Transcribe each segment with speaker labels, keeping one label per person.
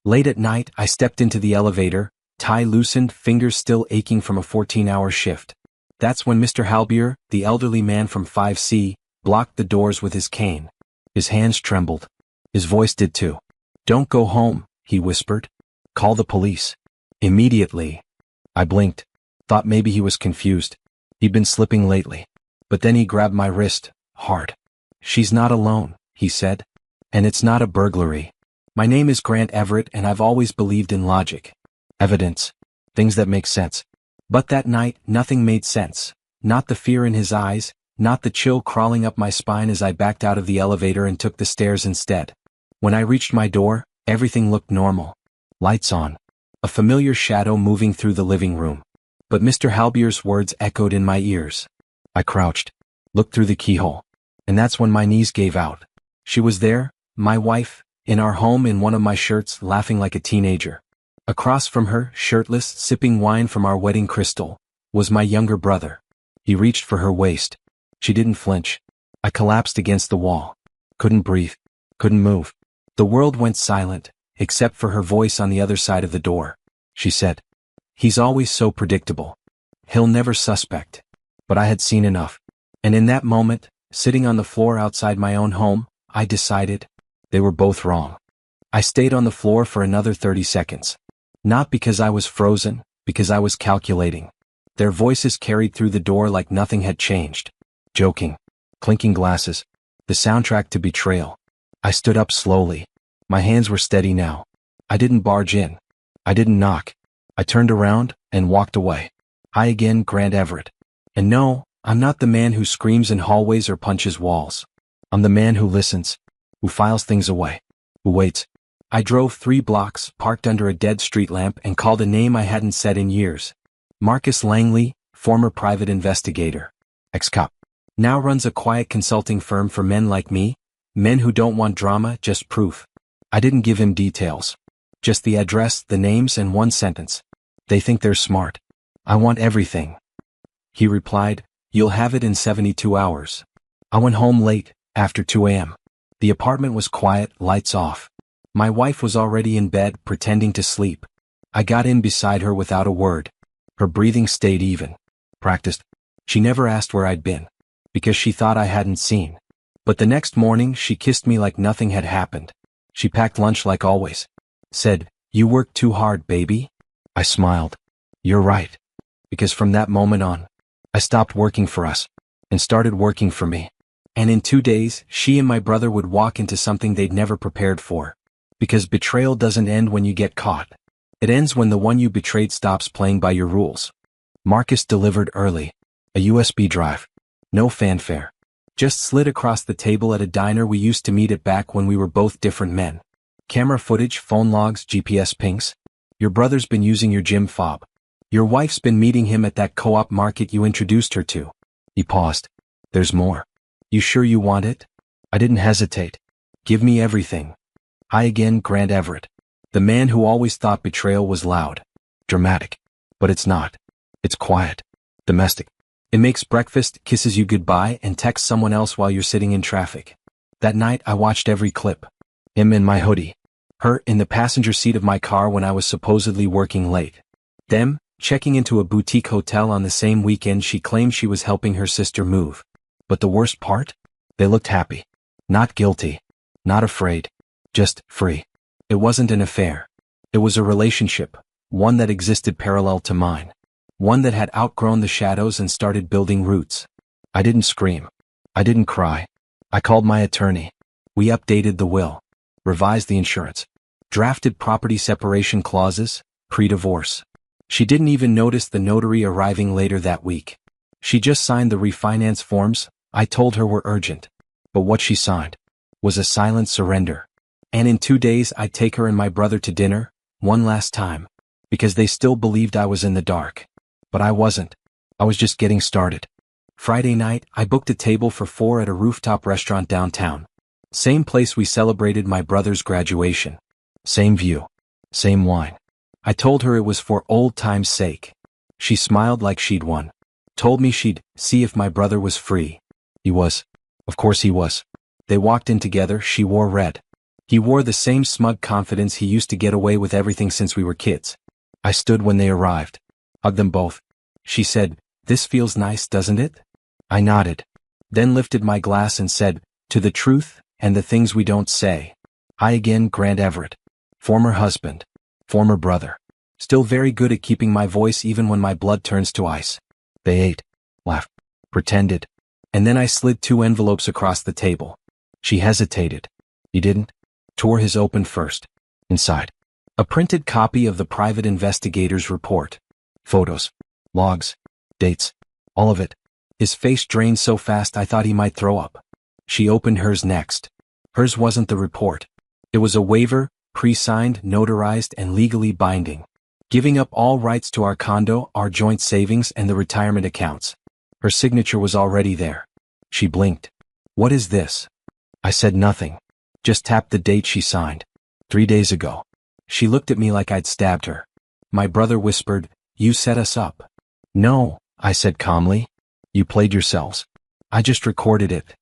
Speaker 1: Late at night, I stepped into the elevator, tie loosened, fingers still aching from a 14-hour shift. That's when Mr. Halbier, the elderly man from 5C, blocked the doors with his cane. His hands trembled. His voice did too. "Don't go home," he whispered. "Call the police." Immediately. I blinked. Thought maybe he was confused. He'd been slipping lately. But then he grabbed my wrist, hard. "She's not alone," he said. "And it's not a burglary. My name is Grant Everett and I've always believed in logic. Evidence. Things that make sense." But that night, nothing made sense. Not the fear in his eyes, not the chill crawling up my spine as I backed out of the elevator and took the stairs instead. When I reached my door, everything looked normal. Lights on. A familiar shadow moving through the living room. But Mr. Halbier's words echoed in my ears. I crouched, looked through the keyhole. And that's when my knees gave out. She was there, my wife, in our home in one of my shirts, laughing like a teenager. Across from her, shirtless, sipping wine from our wedding crystal, was my younger brother. He reached for her waist. She didn't flinch. I collapsed against the wall. Couldn't breathe. Couldn't move. The world went silent, except for her voice on the other side of the door. She said, "He's always so predictable. He'll never suspect." But I had seen enough. And in that moment, sitting on the floor outside my own home, I decided they were both wrong. I stayed on the floor for another 30 seconds. Not because I was frozen, because I was calculating. Their voices carried through the door like nothing had changed. Joking. Clinking glasses. The soundtrack to betrayal. I stood up slowly. My hands were steady now. I didn't barge in. I didn't knock. I turned around and walked away. Hi again, Grant Everett. And no, I'm not the man who screams in hallways or punches walls. I'm the man who listens, who files things away, who waits. I drove 3 blocks, parked under a dead street lamp, and called a name I hadn't said in years. Marcus Langley, former private investigator. Ex-cop. Now runs a quiet consulting firm for men like me, men who don't want drama, just proof. I didn't give him details. Just the address, the names, and one sentence. They think they're smart. I want everything. He replied, "You'll have it in 72 hours. I went home late, after 2 a.m. The apartment was quiet, lights off. My wife was already in bed, pretending to sleep. I got in beside her without a word. Her breathing stayed even. Practiced. She never asked where I'd been. Because she thought I hadn't seen. But the next morning, she kissed me like nothing had happened. She packed lunch like always. Said, "You worked too hard, baby." I smiled. "You're right." Because from that moment on, I stopped working for us. And started working for me. And in 2 days, she and my brother would walk into something they'd never prepared for. Because betrayal doesn't end when you get caught. It ends when the one you betrayed stops playing by your rules. Marcus delivered early. A USB drive. No fanfare. Just slid across the table at a diner we used to meet at back when we were both different men. Camera footage, phone logs, GPS pings. Your brother's been using your gym fob. Your wife's been meeting him at that co-op market you introduced her to. He paused. There's more. You sure you want it? I didn't hesitate. Give me everything. Hi again, Grant Everett. The man who always thought betrayal was loud. Dramatic. But it's not. It's quiet. Domestic. It makes breakfast, kisses you goodbye, and texts someone else while you're sitting in traffic. That night I watched every clip. Him in my hoodie. Her in the passenger seat of my car when I was supposedly working late. Them, checking into a boutique hotel on the same weekend she claimed she was helping her sister move. But the worst part? They looked happy. Not guilty. Not afraid. Just free. It wasn't an affair. It was a relationship, one that existed parallel to mine. One that had outgrown the shadows and started building roots. I didn't scream. I didn't cry. I called my attorney. We updated the will. Revised the insurance. Drafted property separation clauses, pre-divorce. She didn't even notice the notary arriving later that week. She just signed the refinance forms I told her were urgent. But what she signed was a silent surrender. And in 2 days I'd take her and my brother to dinner, one last time. Because they still believed I was in the dark. But I wasn't. I was just getting started. Friday night, I booked a table for 4 at a rooftop restaurant downtown. Same place we celebrated my brother's graduation. Same view. Same wine. I told her it was for old time's sake. She smiled like she'd won. Told me she'd see if my brother was free. He was. Of course he was. They walked in together, she wore red. He wore the same smug confidence he used to get away with everything since we were kids. I stood when they arrived. Hugged them both. She said, "This feels nice, doesn't it?" I nodded. Then lifted my glass and said, "To the truth, and the things we don't say. I again, Grant Everett. Former husband. Former brother. Still very good at keeping my voice even when my blood turns to ice." They ate. Laughed. Pretended. And then I slid 2 envelopes across the table. She hesitated. "You didn't?" Tore his open first. Inside. A printed copy of the private investigator's report. Photos. Logs. Dates. All of it. His face drained so fast I thought he might throw up. She opened hers next. Hers wasn't the report. It was a waiver, pre-signed, notarized, and legally binding. Giving up all rights to our condo, our joint savings, and the retirement accounts. Her signature was already there. She blinked. "What is this?" I said nothing. Just tapped the date she signed. 3 days ago. She looked at me like I'd stabbed her. My brother whispered, "You set us up." "No," I said calmly. "You played yourselves. I just recorded it."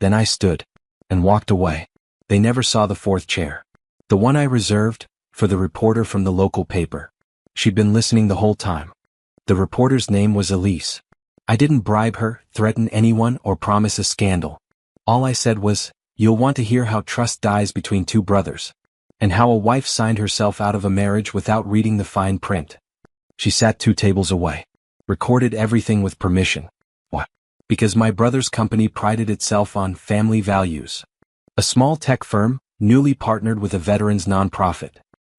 Speaker 1: Then I stood. And walked away. They never saw the 4th chair. The one I reserved, for the reporter from the local paper. She'd been listening the whole time. The reporter's name was Elise. I didn't bribe her, threaten anyone, or promise a scandal. All I said was, "You'll want to hear how trust dies between 2 brothers. And how a wife signed herself out of a marriage without reading the fine print." She sat 2 tables away. Recorded everything with permission. What? Because my brother's company prided itself on family values. A small tech firm, newly partnered with a veterans nonprofit.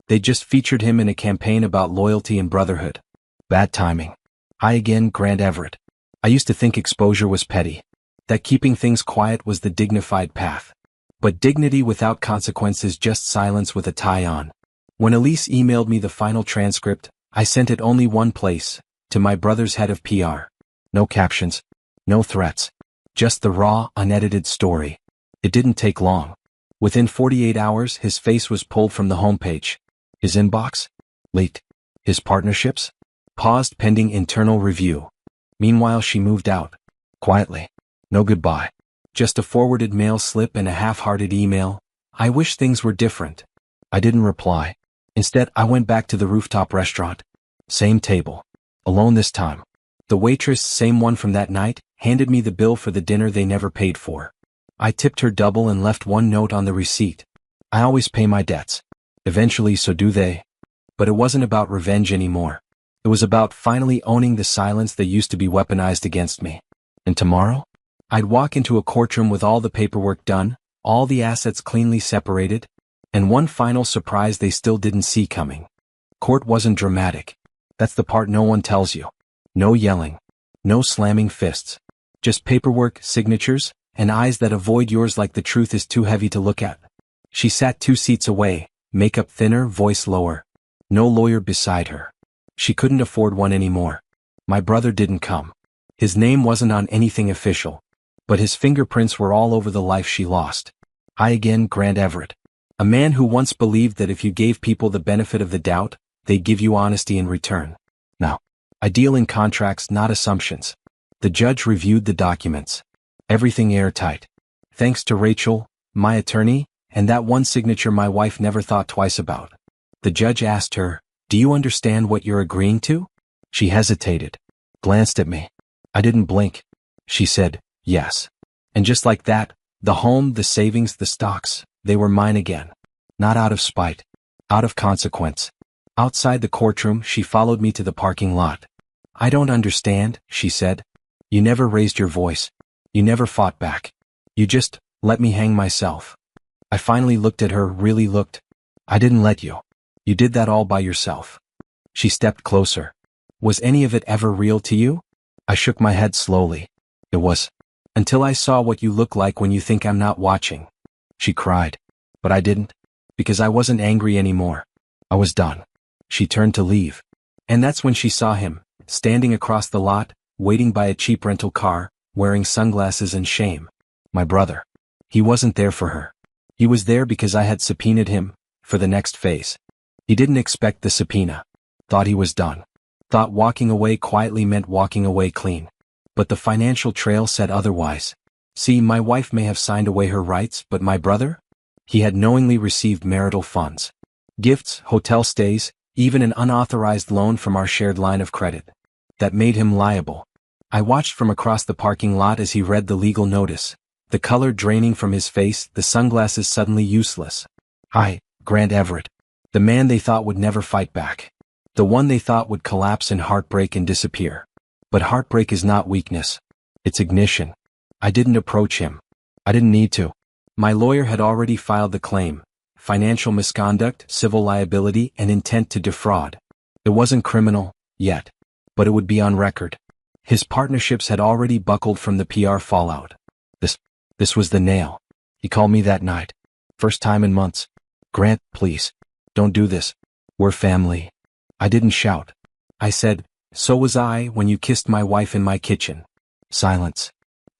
Speaker 1: They just featured him in a campaign about loyalty and brotherhood. Bad timing. I again, Grant Everett. I used to think exposure was petty. That keeping things quiet was the dignified path. But dignity without consequence is just silence with a tie on. When Elise emailed me the final transcript, I sent it only one place, to my brother's head of PR. No captions. No threats. Just the raw, unedited story. It didn't take long. Within 48 hours, his face was pulled from the homepage. His inbox? Leaked. His partnerships? Paused pending internal review. Meanwhile, she moved out. Quietly. No goodbye. Just a forwarded mail slip and a half-hearted email. "I wish things were different." I didn't reply. Instead, I went back to the rooftop restaurant. Same table. Alone this time. The waitress, same one from that night, handed me the bill for the dinner they never paid for. I tipped her double and left one note on the receipt. I always pay my debts. Eventually, so do they. But it wasn't about revenge anymore. It was about finally owning the silence that used to be weaponized against me. And tomorrow? I'd walk into a courtroom with all the paperwork done, all the assets cleanly separated, and one final surprise they still didn't see coming. Court wasn't dramatic. That's the part no one tells you. No yelling. No slamming fists. Just paperwork, signatures, and eyes that avoid yours like the truth is too heavy to look at. She sat 2 seats away, makeup thinner, voice lower. No lawyer beside her. She couldn't afford one anymore. My brother didn't come. His name wasn't on anything official. But his fingerprints were all over the life she lost. I again, Grant Everett. A man who once believed that if you gave people the benefit of the doubt, they'd give you honesty in return. Now, I deal in contracts, not assumptions. The judge reviewed the documents. Everything airtight. Thanks to Rachel, my attorney, and that one signature my wife never thought twice about. The judge asked her, "Do you understand what you're agreeing to?" She hesitated. Glanced at me. I didn't blink. She said, "Yes." And just like that, the home, the savings, the stocks, they were mine again. Not out of spite. Out of consequence. Outside the courtroom, she followed me to the parking lot. "I don't understand," she said. "You never raised your voice. You never fought back. You just let me hang myself." I finally looked at her, really looked. "I didn't let you. You did that all by yourself." She stepped closer. "Was any of it ever real to you?" I shook my head slowly. "It was. Until I saw what you look like when you think I'm not watching." She cried. But I didn't. Because I wasn't angry anymore. I was done. She turned to leave. And that's when she saw him, standing across the lot, waiting by a cheap rental car, wearing sunglasses and shame. My brother. He wasn't there for her. He was there because I had subpoenaed him, for the next phase. He didn't expect the subpoena. Thought he was done. Thought walking away quietly meant walking away clean. But the financial trail said otherwise. See, my wife may have signed away her rights, but my brother? He had knowingly received marital funds. Gifts, hotel stays, even an unauthorized loan from our shared line of credit. That made him liable. I watched from across the parking lot as he read the legal notice, the color draining from his face, the sunglasses suddenly useless. I, Grant Everett. The man they thought would never fight back. The one they thought would collapse in heartbreak and disappear. But heartbreak is not weakness. It's ignition. I didn't approach him. I didn't need to. My lawyer had already filed the claim: financial misconduct, civil liability, and intent to defraud. It wasn't criminal, yet. But it would be on record. His partnerships had already buckled from the PR fallout. This was the nail. He called me that night. First time in months. Grant, please. Don't do this. We're family. I didn't shout. I said, so was I when you kissed my wife in my kitchen. Silence.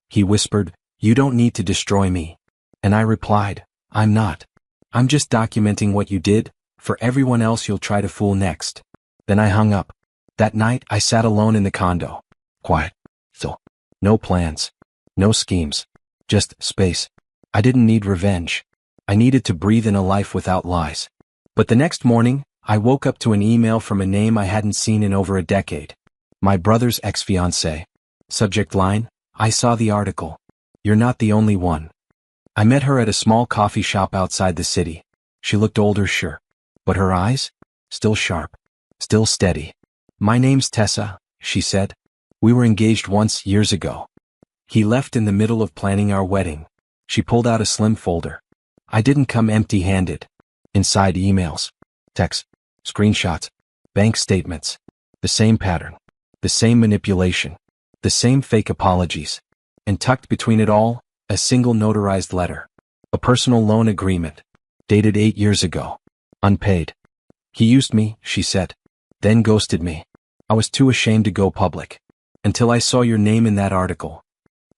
Speaker 1: He whispered, you don't need to destroy me. And I replied, I'm not. I'm just documenting what you did, for everyone else you'll try to fool next. Then I hung up. That night I sat alone in the condo. Quiet. Still. No plans. No schemes. Just space. I didn't need revenge. I needed to breathe in a life without lies. But the next morning, I woke up to an email from a name I hadn't seen in over a decade. My brother's ex-fiancée. Subject line, I saw the article. You're not the only one. I met her at a small coffee shop outside the city. She looked older, sure. But her eyes? Still sharp. Still steady. My name's Tessa, she said. We were engaged once years ago. He left in the middle of planning our wedding. She pulled out a slim folder. I didn't come empty-handed. Inside emails, texts, screenshots, bank statements. The same pattern. The same manipulation. The same fake apologies. And tucked between it all, a single notarized letter. A personal loan agreement. Dated 8 years ago. Unpaid. He used me, she said. Then ghosted me. I was too ashamed to go public. Until I saw your name in that article.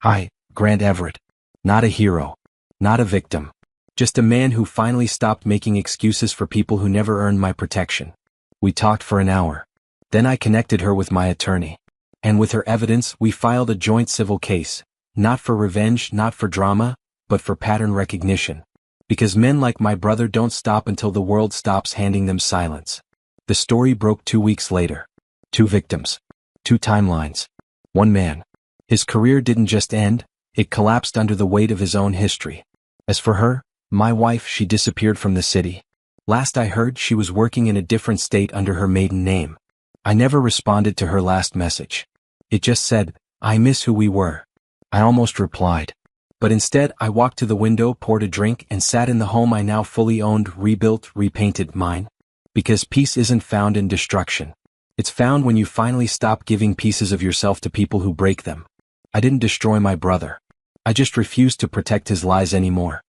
Speaker 1: Hi, Grant Everett. Not a hero. Not a victim. Just a man who finally stopped making excuses for people who never earned my protection. We talked for an hour. Then I connected her with my attorney. And with her evidence, we filed a joint civil case. Not for revenge, not for drama, but for pattern recognition. Because men like my brother don't stop until the world stops handing them silence. The story broke 2 weeks later. 2 victims. 2 timelines. 1 man. His career didn't just end, it collapsed under the weight of his own history. As for her, my wife, she disappeared from the city. Last I heard, she was working in a different state under her maiden name. I never responded to her last message. It just said, I miss who we were. I almost replied. But instead, I walked to the window, poured a drink, and sat in the home I now fully owned, rebuilt, repainted, mine. Because peace isn't found in destruction. It's found when you finally stop giving pieces of yourself to people who break them. I didn't destroy my brother. I just refused to protect his lies anymore.